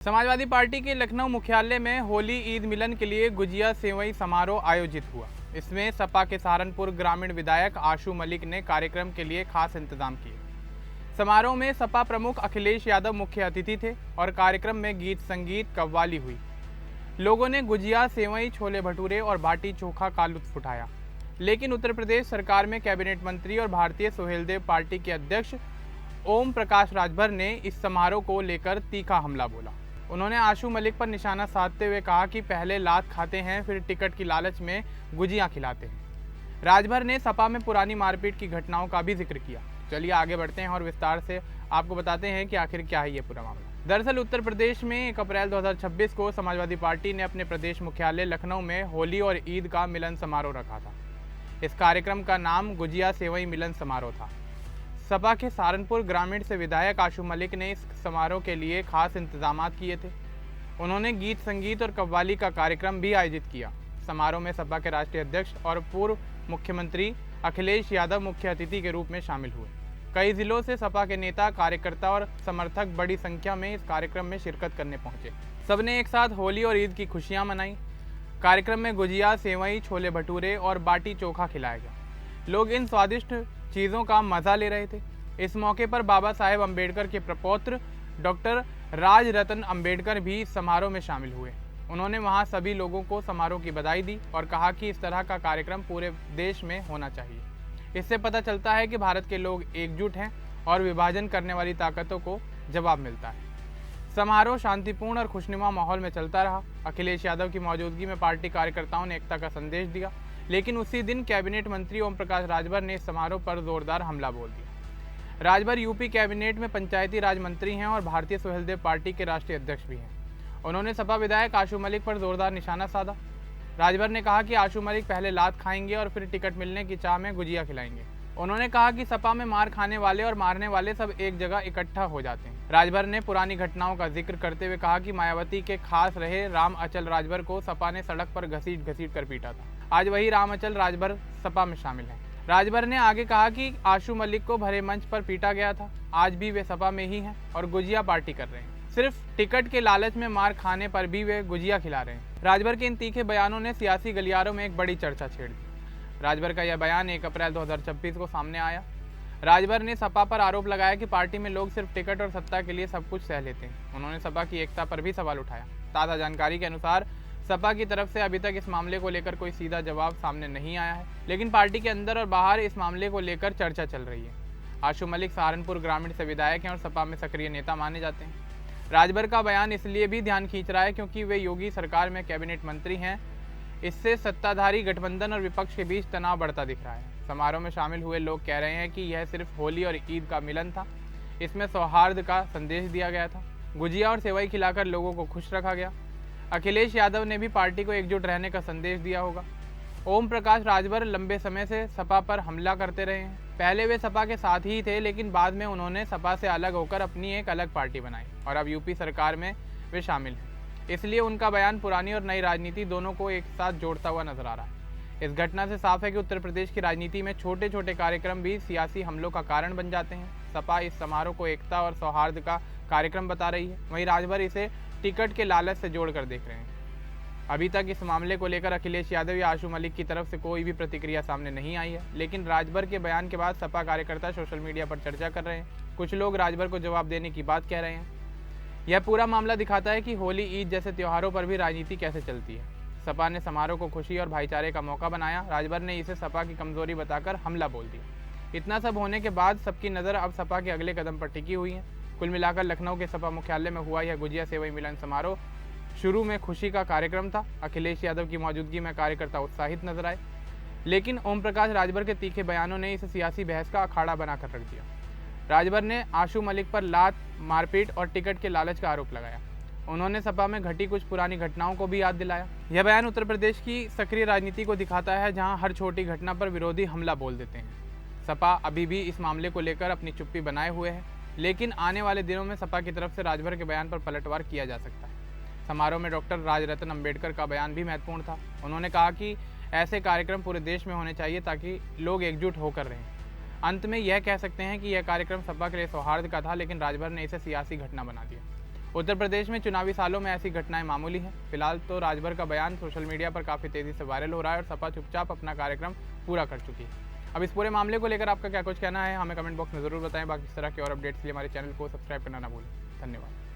Samajwadi party के लखनऊ मुख्यालय में होली ईद मिलन के लिए गुजिया सेवई समारोह आयोजित हुआ। इसमें सपा के सहारनपुर ग्रामीण विधायक आशू मलिक ने कार्यक्रम के लिए खास इंतजाम किए। समारोह में सपा प्रमुख अखिलेश यादव मुख्य अतिथि थे और कार्यक्रम में गीत संगीत कव्वाली हुई। लोगों ने गुजिया सेवई छोले भटूरे और बाटी चोखा का लुत्फ उठाया। लेकिन उत्तर प्रदेश सरकार में कैबिनेट मंत्री और भारतीय सुहेलदेव पार्टी के अध्यक्ष ओम प्रकाश राजभर ने इस समारोह को लेकर तीखा हमला बोला। उन्होंने आशू मलिक पर निशाना साधते हुए कहा कि पहले लात खाते हैं, फिर टिकट की लालच में गुजियां खिलाते हैं। राजभर ने सपा में पुरानी मारपीट की घटनाओं का भी जिक्र किया। चलिए आगे बढ़ते हैं और विस्तार से आपको बताते हैं कि आखिर क्या है ये पूरा मामला। दरअसल उत्तर प्रदेश में 1 अप्रैल 2026 को समाजवादी पार्टी ने अपने प्रदेश मुख्यालय लखनऊ में होली और ईद का मिलन समारोह रखा था। इस कार्यक्रम का नाम गुजिया सेवई मिलन समारोह था। सपा के सहारनपुर ग्रामीण से विधायक आशू मलिक ने इस समारोह के लिए खास इंतजाम किए थे। उन्होंने गीत संगीत और कव्वाली का कार्यक्रम भी आयोजित किया। समारोह में सपा के राष्ट्रीय अध्यक्ष और पूर्व मुख्यमंत्री अखिलेश यादव मुख्य अतिथि के रूप में शामिल हुए। कई जिलों से सपा के नेता, कार्यकर्ता और समर्थक बड़ी संख्या में इस कार्यक्रम में शिरकत करने पहुंचे। सबने एक साथ होली और ईद की खुशियां मनाई। कार्यक्रम में गुजिया सेवई छोले भटूरे और बाटी चोखा खिलाया गया। लोग इन स्वादिष्ट चीज़ों का मज़ा ले रहे थे। इस मौके पर बाबा साहेब अम्बेडकर के प्रपौत्र डॉक्टर राजरतन अम्बेडकर भी समारोह में शामिल हुए। उन्होंने वहां सभी लोगों को समारोह की बधाई दी और कहा कि इस तरह का कार्यक्रम पूरे देश में होना चाहिए। इससे पता चलता है कि भारत के लोग एकजुट हैं और विभाजन करने वाली ताकतों को जवाब मिलता है। समारोह शांतिपूर्ण और खुशनुमा माहौल में चलता रहा। अखिलेश यादव की मौजूदगी में पार्टी कार्यकर्ताओं ने एकता का संदेश दिया। लेकिन उसी दिन कैबिनेट मंत्री ओम प्रकाश राजभर ने इस समारोह पर जोरदार हमला बोल दिया। राजभर यूपी कैबिनेट में पंचायती राज मंत्री हैं और भारतीय सुहेलदेव पार्टी के राष्ट्रीय अध्यक्ष भी हैं। उन्होंने सपा विधायक आशू मलिक पर जोरदार निशाना साधा। राजभर ने कहा कि आशू मलिक पहले लात खाएंगे और फिर टिकट मिलने की चाह में गुजिया खिलाएंगे। उन्होंने कहा कि सपा में मार खाने वाले और मारने वाले सब एक जगह इकट्ठा हो जाते हैं। राजभर ने पुरानी घटनाओं का जिक्र करते हुए कहा कि मायावती के खास रहे राम अचल राजभर को सपा ने सड़क पर घसीट घसीट कर पीटा था। आज वही राम अचल राजभर सपा में शामिल हैं। राजभर ने आगे कहा कि आशू मलिक को भरे मंच पर पीटा गया था। आज भी वे सपा में ही हैं और गुजिया पार्टी कर रहे हैं। सिर्फ टिकट के लालच में मार खाने पर भी वे गुजिया खिला रहे हैं। राजभर के इन तीखे बयानों ने सियासी गलियारों में एक बड़ी चर्चा छेड़ दी। राजभर का यह बयान 1 अप्रैल 2026 को सामने आया। राजभर ने सपा पर आरोप लगाया कि पार्टी में लोग सिर्फ टिकट और सत्ता के लिए सब कुछ सह लेते हैं। उन्होंने सपा की एकता पर भी सवाल उठाया। ताज़ा जानकारी के अनुसार सपा की तरफ से अभी तक इस मामले को लेकर कोई सीधा जवाब सामने नहीं आया है, लेकिन पार्टी के अंदर और बाहर इस मामले को लेकर चर्चा चल रही है। आशू मलिक सहारनपुर ग्रामीण से विधायक हैं और सपा में सक्रिय नेता माने जाते हैं। राजभर का बयान इसलिए भी ध्यान खींच रहा है क्योंकि वे योगी सरकार में कैबिनेट मंत्री हैं। इससे सत्ताधारी गठबंधन और विपक्ष के बीच तनाव बढ़ता दिख रहा है। समारोह में शामिल हुए लोग कह रहे हैं कि यह सिर्फ होली और ईद का मिलन था। इसमें सौहार्द का संदेश दिया गया था। गुजिया और सेवई खिलाकर लोगों को खुश रखा गया। अखिलेश यादव ने भी पार्टी को एकजुट रहने का संदेश दिया होगा। ओम प्रकाश राजभर लंबे समय से सपा पर हमला करते रहे हैं। पहले वे सपा के साथ ही थे, लेकिन बाद में उन्होंने सपा से अलग होकर अपनी एक अलग पार्टी बनाई और अब यूपी सरकार में वे शामिल हैं। इसलिए उनका बयान पुरानी और नई राजनीति दोनों को एक साथ जोड़ता हुआ नजर आ रहा है। इस घटना से साफ है कि उत्तर प्रदेश की राजनीति में छोटे छोटे कार्यक्रम भी सियासी हमलों का कारण बन जाते हैं। सपा इस समारोह को एकता और सौहार्द का कार्यक्रम बता रही है, वहीं राजभर इसे टिकट के लालच से जोड़कर देख रहे हैं। अभी तक इस मामले को लेकर अखिलेश यादव या आशू मलिक की तरफ से कोई भी प्रतिक्रिया सामने नहीं आई है, लेकिन राजभर के बयान के बाद सपा कार्यकर्ता सोशल मीडिया पर चर्चा कर रहे हैं। कुछ लोग राजभर को जवाब देने की बात कह रहे हैं। यह पूरा मामला दिखाता है कि होली ईद जैसे त्योहारों पर भी राजनीति कैसे चलती है। सपा ने समारोह को खुशी और भाईचारे का मौका बनाया। राजभर ने इसे सपा की कमजोरी बताकर हमला बोल दिया। इतना सब होने के बाद सबकी नज़र अब सपा के अगले कदम पर टिकी हुई है। कुल मिलाकर लखनऊ के सपा मुख्यालय में हुआ यह गुजिया सेवई मिलन समारोह शुरू में खुशी का कार्यक्रम था। अखिलेश यादव की मौजूदगी में कार्यकर्ता उत्साहित नजर आए, लेकिन ओम प्रकाश राजभर के तीखे बयानों ने इसे सियासी बहस का अखाड़ा बनाकर रख दिया। राजभर ने आशू मलिक पर लात, मारपीट और टिकट के लालच का आरोप लगाया। उन्होंने सपा में घटी कुछ पुरानी घटनाओं को भी याद दिलाया। यह बयान उत्तर प्रदेश की सक्रिय राजनीति को दिखाता है, जहां हर छोटी घटना पर विरोधी हमला बोल देते हैं। सपा अभी भी इस मामले को लेकर अपनी चुप्पी बनाए हुए है, लेकिन आने वाले दिनों में सपा की तरफ से राजभर के बयान पर पलटवार किया जा सकता है। समारोह में डॉक्टर राजरतन अम्बेडकर का बयान भी महत्वपूर्ण था। उन्होंने कहा कि ऐसे कार्यक्रम पूरे देश में होने चाहिए ताकि लोग एकजुट होकर रहें। अंत में यह कह सकते हैं कि यह कार्यक्रम सपा के लिए सौहार्द का था, लेकिन राजभर ने इसे सियासी घटना बना दिया। उत्तर प्रदेश में चुनावी सालों में ऐसी घटनाएं मामूली हैं। फिलहाल तो राजभर का बयान सोशल मीडिया पर काफ़ी तेज़ी से वायरल हो रहा है और सपा चुपचाप अपना कार्यक्रम पूरा कर चुकी है। अब इस पूरे मामले को लेकर आपका क्या कुछ कहना है, हमें कमेंट बॉक्स में ज़रूर बताएं। बाकी इस तरह के और अपडेट्स के लिए हमारे चैनल को सब्सक्राइब करना ना भूलें। धन्यवाद।